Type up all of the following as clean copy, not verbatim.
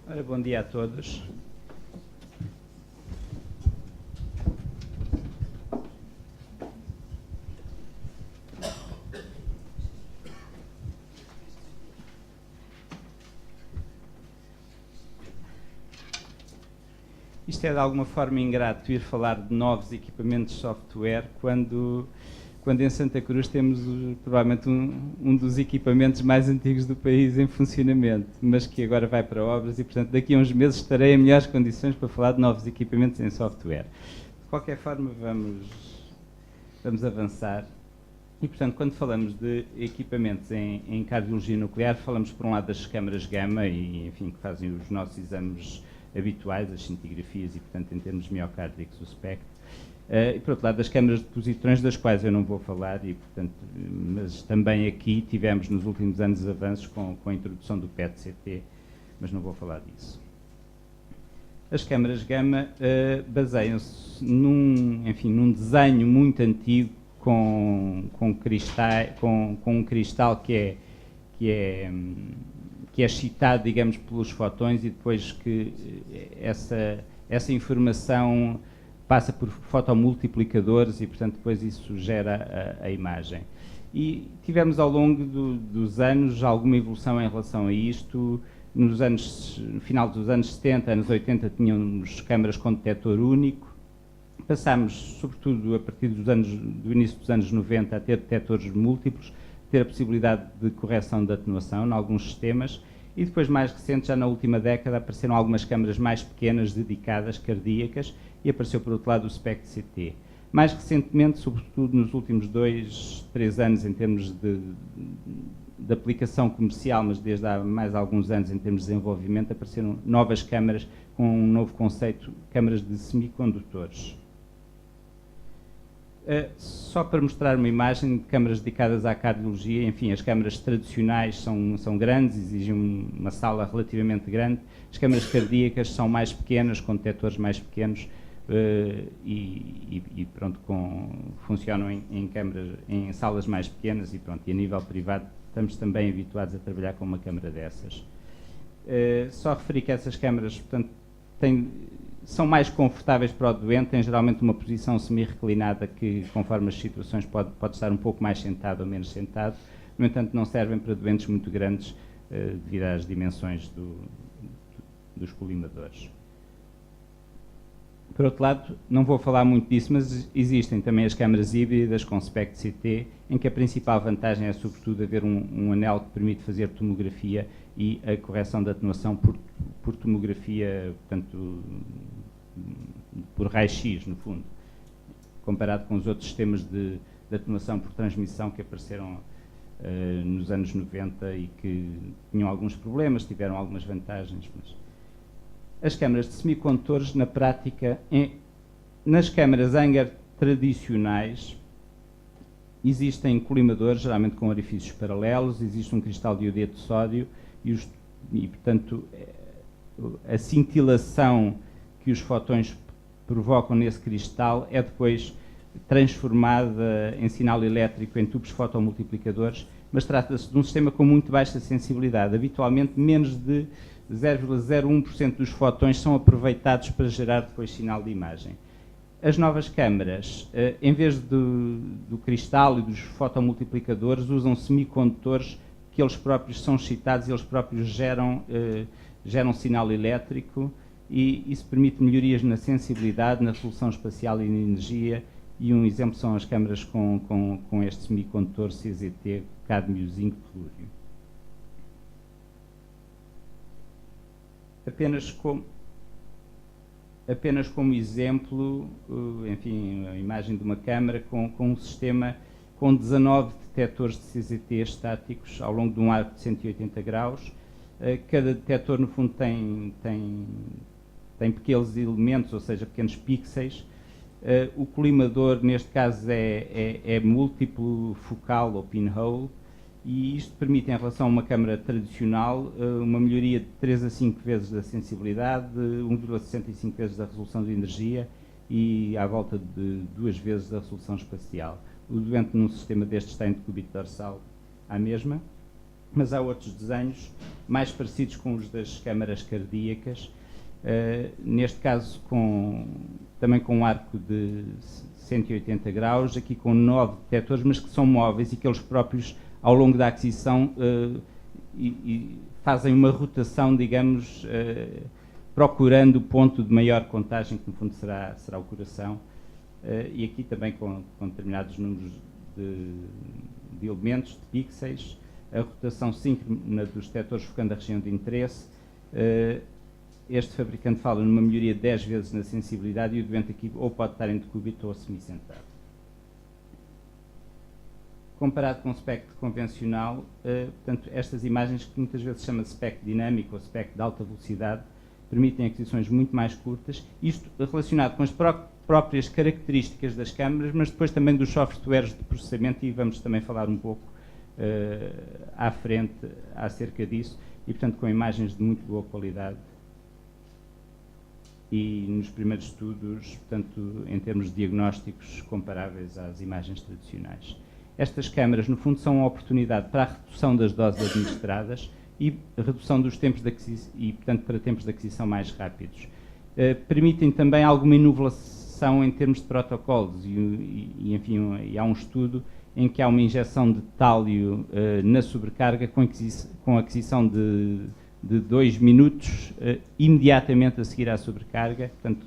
Ora, bom dia a todos. Isto é de alguma forma ingrato ir falar de novos equipamentos de software quando em Santa Cruz temos provavelmente um dos equipamentos mais antigos do país em funcionamento, mas que agora vai para obras e, portanto, daqui a uns meses estarei em melhores condições para falar de novos equipamentos em software. De qualquer forma, vamos avançar. E, portanto, quando falamos de equipamentos em cardiologia nuclear, falamos, por um lado, das câmaras gama, e, enfim, que fazem os nossos exames habituais, as cintigrafias e, portanto, em termos miocárdicos, o SPECT. E, por outro lado, das câmaras de positrões, das quais eu não vou falar, e, portanto, mas também aqui tivemos nos últimos anos avanços com a introdução do PET-CT, mas não vou falar disso. As câmaras gama baseiam-se num desenho muito antigo com um cristal que é excitado, digamos, pelos fotões, e depois que essa informação passa por fotomultiplicadores e, portanto, depois isso gera a imagem. E tivemos ao longo dos anos alguma evolução em relação a isto. No final dos anos 70, anos 80, tínhamos câmaras com detector único. Passámos, sobretudo a partir do início dos anos 90, a ter detectores múltiplos, ter a possibilidade de correção da atenuação em alguns sistemas, e depois, mais recente, já na última década, apareceram algumas câmaras mais pequenas, dedicadas, cardíacas, e apareceu, por outro lado, o SPECT-CT. Mais recentemente, sobretudo nos últimos 2, 3 anos, em termos de aplicação comercial, mas desde há mais alguns anos, em termos de desenvolvimento, apareceram novas câmaras com um novo conceito, câmaras de semicondutores. Só para mostrar uma imagem de câmaras dedicadas à cardiologia, enfim, as câmaras tradicionais são grandes, exigem uma sala relativamente grande. As câmaras cardíacas são mais pequenas, com detectores mais pequenos, e pronto, funcionam em salas mais pequenas, e pronto, e a nível privado estamos também habituados a trabalhar com uma câmara dessas. Só referi que essas câmaras, portanto, são mais confortáveis para o doente, têm geralmente uma posição semi-reclinada que, conforme as situações, pode estar um pouco mais sentado ou menos sentado. No entanto, não servem para doentes muito grandes devido às dimensões dos colimadores. Por outro lado, não vou falar muito disso, mas existem também as câmaras híbridas com SPECT-CT, em que a principal vantagem é, sobretudo, haver um anel que permite fazer tomografia e a correção da atenuação por tomografia, portanto, por raio-x, no fundo, comparado com os outros sistemas de atenuação por transmissão que apareceram nos anos 90 e que tinham alguns problemas, tiveram algumas vantagens, mas as câmaras de semicondutores, na prática, nas câmaras Hanger tradicionais, existem colimadores, geralmente com orifícios paralelos, existe um cristal de iodeto de sódio e, portanto, a cintilação que os fotões provocam nesse cristal é depois transformada em sinal elétrico em tubos fotomultiplicadores, mas trata-se de um sistema com muito baixa sensibilidade. Habitualmente, menos de 0,01% dos fotões são aproveitados para gerar depois sinal de imagem. As novas câmaras, em vez do cristal e dos fotomultiplicadores, usam semicondutores que eles próprios são excitados e eles próprios geram sinal elétrico, e isso permite melhorias na sensibilidade, na resolução espacial e na energia, e um exemplo são as câmaras com este semicondutor CZT, cádmio, zinco, telúrio. Apenas como exemplo, enfim, a imagem de uma câmara com um sistema com 19 detectores de CZT estáticos ao longo de um arco de 180 graus. Cada detector, no fundo, tem pequenos elementos, ou seja, pequenos pixels. O colimador, neste caso, é múltiplo focal ou pinhole, e isto permite, em relação a uma câmara tradicional, uma melhoria de 3 a 5 vezes da sensibilidade, 1,65 vezes da resolução de energia e à volta de 2 vezes da resolução espacial. O doente num sistema destes tem decúbito dorsal à mesma. mas há outros desenhos mais parecidos com os das câmaras cardíacas, neste caso também com um arco de 180 graus, aqui com 9 detectores, mas que são móveis e que eles próprios, ao longo da aquisição, fazem uma rotação, digamos, procurando o ponto de maior contagem, que no fundo será o coração, e aqui também com determinados números de elementos, de pixels, a rotação síncrona dos detectores focando a região de interesse. Este fabricante fala numa melhoria de 10 vezes na sensibilidade e o doente aqui ou pode estar em decúbito ou semi-sentado. Comparado com o espectro convencional, portanto, estas imagens, que muitas vezes se chama de espectro dinâmico ou espectro de alta velocidade, permitem aquisições muito mais curtas, isto relacionado com as próprias características das câmaras, mas depois também dos softwares de processamento, e vamos também falar um pouco à frente acerca disso, e portanto com imagens de muito boa qualidade. E nos primeiros estudos, portanto, em termos de diagnósticos comparáveis às imagens tradicionais. Estas câmaras, no fundo, são uma oportunidade para a redução das doses administradas e redução dos tempos de aquisição, e, portanto, para tempos de aquisição mais rápidos. Permitem também alguma inovação em termos de protocolos enfim, há um estudo em que há uma injeção de tálio na sobrecarga com aquisição de 2 minutos imediatamente a seguir à sobrecarga, portanto,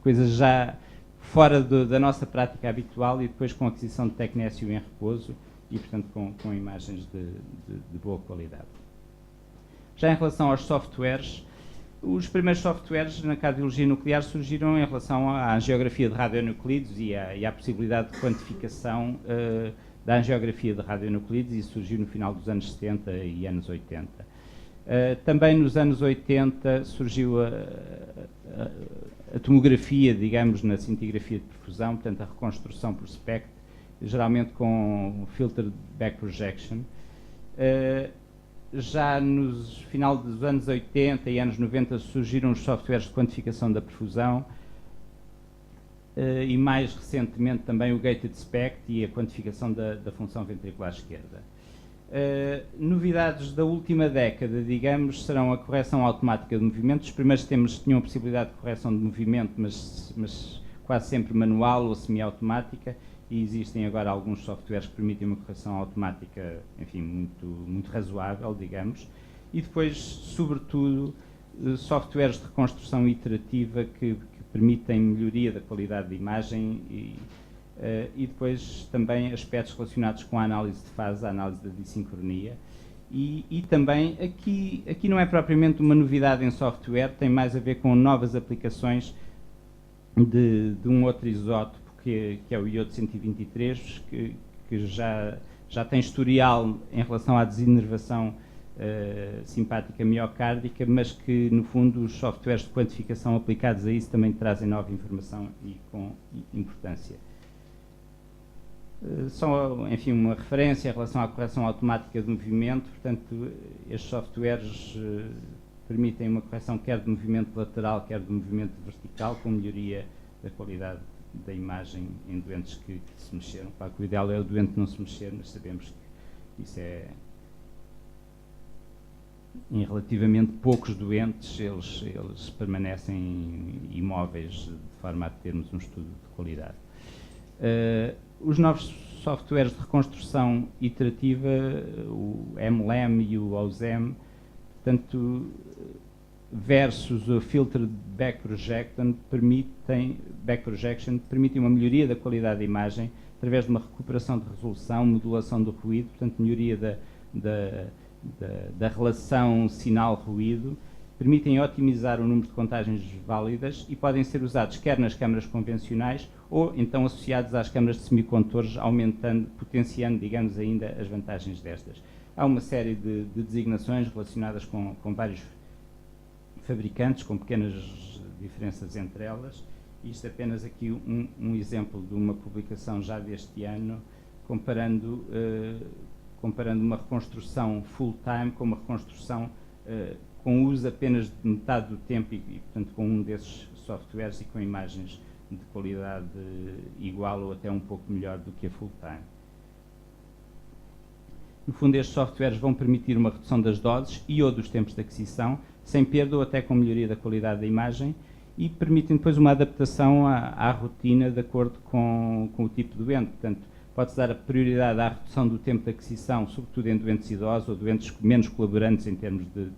coisas já fora da nossa prática habitual, e depois com aquisição de tecnécio em repouso e, portanto, com imagens de boa qualidade. Já em relação aos softwares, os primeiros softwares na cardiologia nuclear surgiram em relação à angiografia de radionuclides e à possibilidade de quantificação da angiografia de radionuclides, e surgiu no final dos anos 70 e anos 80. Também nos anos 80 surgiu a tomografia, digamos, na cintigrafia de perfusão, portanto a reconstrução por SPECT, geralmente com filter back projection. Já no final dos anos 80 e anos 90 surgiram os softwares de quantificação da perfusão, e mais recentemente também o gated SPECT e a quantificação da função ventricular esquerda. Novidades da última década, digamos, serão a correção automática de movimento. Os primeiros sistemas tinham a possibilidade de correção de movimento, mas quase sempre manual ou semi-automática, e existem agora alguns softwares que permitem uma correção automática, enfim, muito razoável, digamos. E depois, sobretudo, softwares de reconstrução iterativa que permitem melhoria da qualidade de imagem e depois também aspectos relacionados com a análise de fase, a análise da dissincronia. E também, aqui não é propriamente uma novidade em software, tem mais a ver com novas aplicações de um outro isótopo, que é o iodo 123, que já tem historial em relação à desinervação simpática miocárdica, mas que, no fundo, os softwares de quantificação aplicados a isso também trazem nova informação e com importância. Só, enfim, uma referência em relação à correção automática de movimento. Portanto, estes softwares permitem uma correção quer de movimento lateral, quer de movimento vertical, com melhoria da qualidade da imagem em doentes que se mexeram. Claro que o ideal é o doente não se mexer, mas sabemos que isso é... Em relativamente poucos doentes, eles permanecem imóveis, de forma a termos um estudo de qualidade. Os novos softwares de reconstrução iterativa, o MLEM e o OZEM, portanto, versus o filter back projection, permitem uma melhoria da qualidade da imagem através de uma recuperação de resolução, modulação do ruído, portanto, melhoria da relação sinal-ruído, permitem otimizar o número de contagens válidas e podem ser usados quer nas câmaras convencionais ou então associados às câmaras de semicondutores, potenciando, digamos, ainda as vantagens destas. Há uma série de designações relacionadas com vários fabricantes, com pequenas diferenças entre elas. Isto é apenas aqui um exemplo de uma publicação já deste ano, comparando uma reconstrução full-time com uma reconstrução com uso apenas de metade do tempo e, portanto, com um desses softwares e com imagens de qualidade igual ou até um pouco melhor do que a full-time. No fundo, estes softwares vão permitir uma redução das doses e ou dos tempos de aquisição, sem perda ou até com melhoria da qualidade da imagem, e permitem depois uma adaptação à rotina de acordo com o tipo de doente. Portanto, pode-se dar a prioridade à redução do tempo de aquisição, sobretudo em doentes idosos ou doentes menos colaborantes em termos de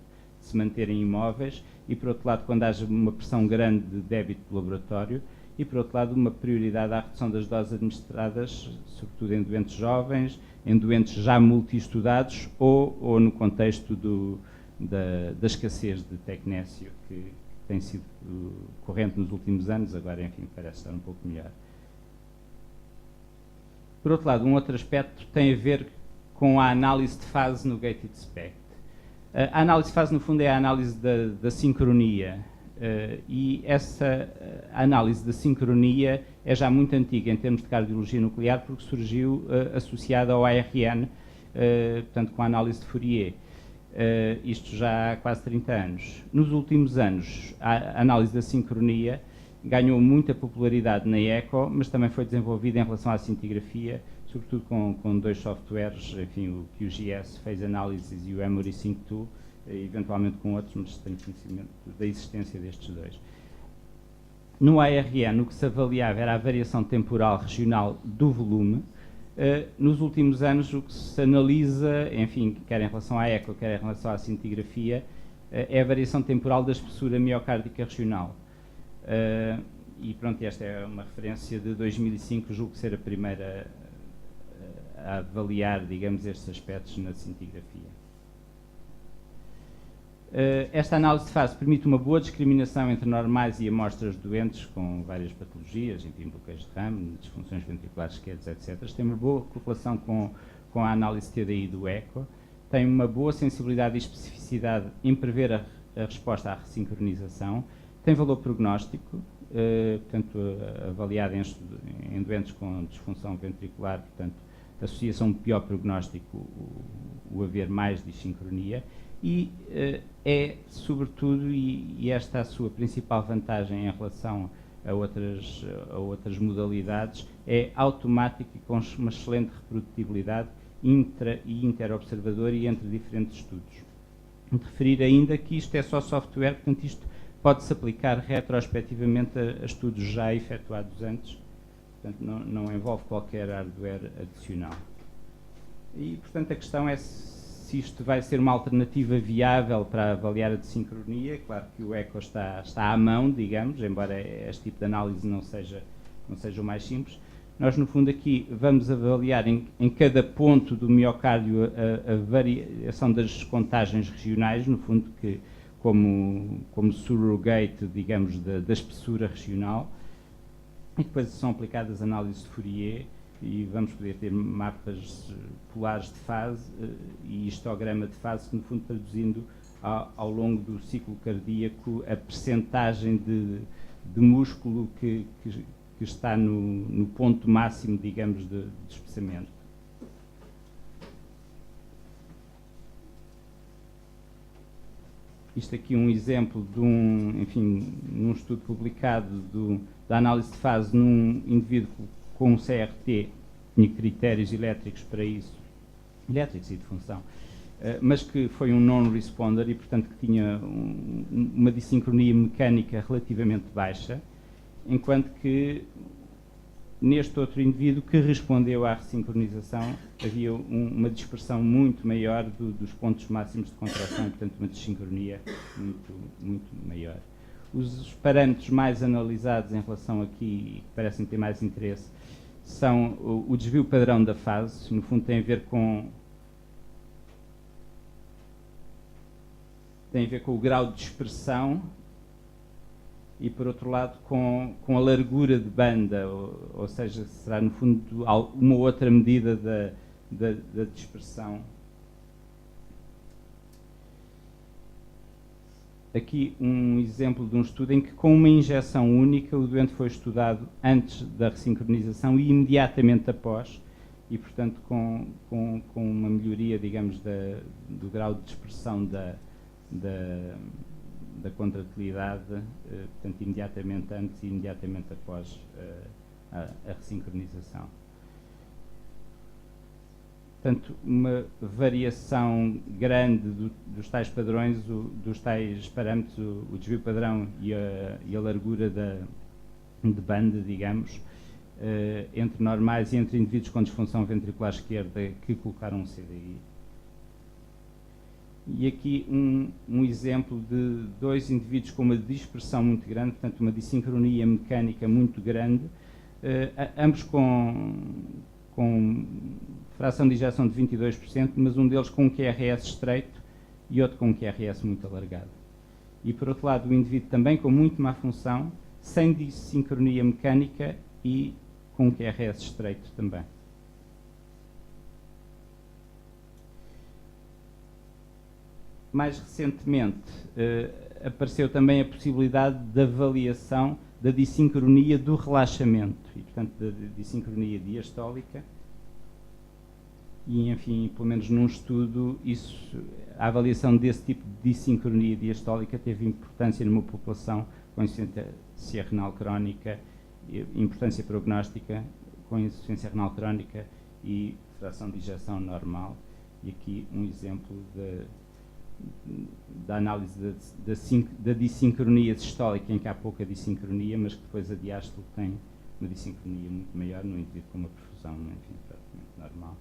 se manterem imóveis, e por outro lado, quando haja uma pressão grande de débito do laboratório, e por outro lado, uma prioridade à redução das doses administradas, sobretudo em doentes jovens, em doentes já multi-estudados ou no contexto da escassez de tecnécio que tem sido corrente nos últimos anos, agora, enfim, parece estar um pouco melhor. Por outro lado, um outro aspecto tem a ver com a análise de fase no gated SPECT. A análise de fase, no fundo, é a análise da sincronia, e essa análise da sincronia é já muito antiga em termos de cardiologia nuclear, porque surgiu associada ao ARN, portanto, com a análise de Fourier. Isto já há quase 30 anos. Nos últimos anos, a análise da sincronia ganhou muita popularidade na ECO, mas também foi desenvolvida em relação à cintigrafia, sobretudo com dois softwares, enfim, o QGS Phase Analysis e o Emory Sync 2, eventualmente com outros, mas tenho conhecimento da existência destes dois. No ARN, o que se avaliava era a variação temporal regional do volume. Nos últimos anos, o que se analisa, enfim, quer em relação à eco, quer em relação à cintigrafia, é a variação temporal da espessura miocárdica regional. E pronto, esta é uma referência de 2005, julgo ser a primeira a avaliar, digamos, estes aspectos na cintigrafia. Esta análise de fase permite uma boa discriminação entre normais e amostras doentes com várias patologias, enfim, bloqueios de RAM, disfunções ventriculares esquerdas, etc. Tem uma boa correlação com a análise TDI do ECO, tem uma boa sensibilidade e especificidade em prever a resposta à ressincronização, tem valor prognóstico, portanto, avaliado em doentes com disfunção ventricular, portanto, associa-se a um pior prognóstico o haver mais dissincronia, e é, sobretudo, e esta é a sua principal vantagem em relação a outras modalidades, é automático e com uma excelente reprodutibilidade intra e interobservador e entre diferentes estudos. De referir ainda que isto é só software, portanto isto pode-se aplicar retrospectivamente a estudos já efetuados antes, portanto não envolve qualquer hardware adicional. E, portanto, a questão é se isto vai ser uma alternativa viável para avaliar a desincronia. Claro que o ECO está à mão, digamos, embora este tipo de análise não seja o mais simples. Nós, no fundo, aqui vamos avaliar em cada ponto do miocárdio a variação das contagens regionais, no fundo, que como surrogate, digamos, da espessura regional, e depois são aplicadas análises de Fourier, e vamos poder ter mapas polares de fase e histograma de fase, no fundo traduzindo ao longo do ciclo cardíaco a percentagem de músculo que está no ponto máximo, digamos, de espessamento. Isto aqui é um exemplo de num estudo publicado da análise de fase num indivíduo com um CRT, tinha critérios elétricos para isso, elétricos e de função, mas que foi um non-responder e, portanto, que tinha uma dissincronia mecânica relativamente baixa, enquanto que neste outro indivíduo que respondeu à ressincronização havia uma dispersão muito maior dos pontos máximos de contração e, portanto, uma desincronia muito maior. Os parâmetros mais analisados em relação aqui, e que parecem ter mais interesse, são o desvio padrão da fase, no fundo tem a ver com o grau de dispersão e, por outro lado, com a largura de banda, ou seja, será, no fundo, uma outra medida da dispersão. Aqui um exemplo de um estudo em que, com uma injeção única, o doente foi estudado antes da ressincronização e imediatamente após, e, portanto, com uma melhoria, digamos, do grau de dispersão da contratilidade, portanto, imediatamente antes e imediatamente após a ressincronização. Portanto, uma variação grande dos tais padrões, dos tais parâmetros, o desvio padrão e a largura de banda, digamos, entre normais e entre indivíduos com disfunção ventricular esquerda que colocaram um CDI. E aqui um exemplo de dois indivíduos com uma dispersão muito grande, portanto uma dissincronia mecânica muito grande, ambos com fração de ejeção de 22%, mas um deles com um QRS estreito e outro com um QRS muito alargado. E por outro lado, o indivíduo também com muito má função, sem dissincronia mecânica e com um QRS estreito também. Mais recentemente, apareceu também a possibilidade de avaliação da dissincronia do relaxamento, e portanto da dissincronia diastólica, e enfim, pelo menos num estudo, a avaliação desse tipo de dissincronia diastólica teve importância numa população com insuficiência renal crónica, importância prognóstica, com insuficiência renal crónica e fração de ejeção normal. E aqui um exemplo da análise da dissincronia sistólica, em que há pouca dissincronia, mas que depois a diástole tem uma dissincronia muito maior no indivíduo com uma perfusão, enfim, praticamente normal.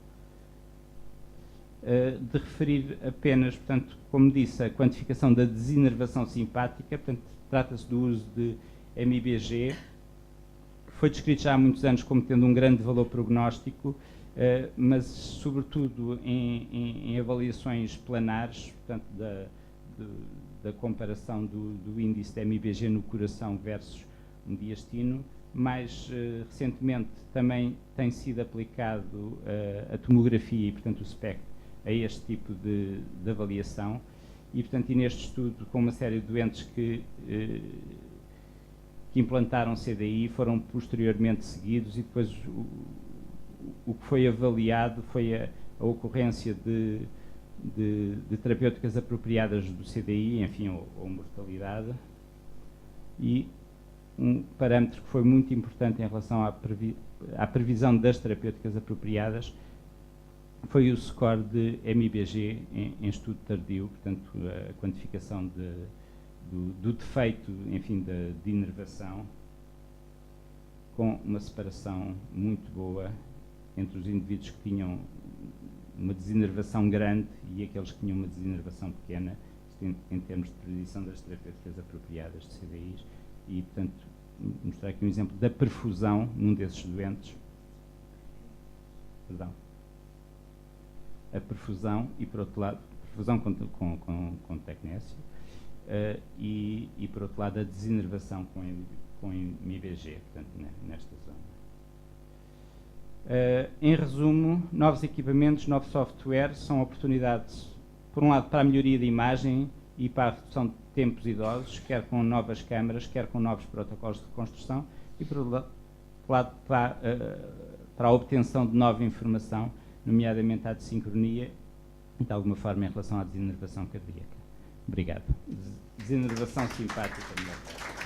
De referir apenas, portanto, como disse, a quantificação da desinervação simpática, portanto, trata-se do uso de MIBG, que foi descrito já há muitos anos como tendo um grande valor prognóstico, mas sobretudo em avaliações planares, portanto, da comparação do índice de MIBG no coração versus um diastino. Mais recentemente também tem sido aplicado a tomografia e, portanto, o SPECT a este tipo de avaliação. E, portanto, neste estudo, com uma série de doentes que implantaram CDI, foram posteriormente seguidos, e depois o que foi avaliado foi a ocorrência de terapêuticas apropriadas do CDI, enfim, ou mortalidade. E um parâmetro que foi muito importante em relação à previsão das terapêuticas apropriadas foi o score de MIBG em estudo tardio, portanto, a quantificação do defeito, enfim, de inervação, com uma separação muito boa entre os indivíduos que tinham uma desinervação grande e aqueles que tinham uma desinervação pequena, em termos de predição das terapêuticas apropriadas de CDIs. E, portanto, mostrar aqui um exemplo da perfusão num desses doentes. Perdão. A perfusão e, por outro lado, perfusão com tecnécio, e, por outro lado, a desinervação com MIBG, portanto, nesta zona. Em resumo, novos equipamentos, novo software são oportunidades, por um lado, para a melhoria da imagem e para a redução de tempos idosos, quer com novas câmaras, quer com novos protocolos de reconstrução, e, por outro lado, para a obtenção de nova informação, nomeadamente a desincronia e, de alguma forma, em relação à desinervação cardíaca. Obrigado. Desinervação simpática.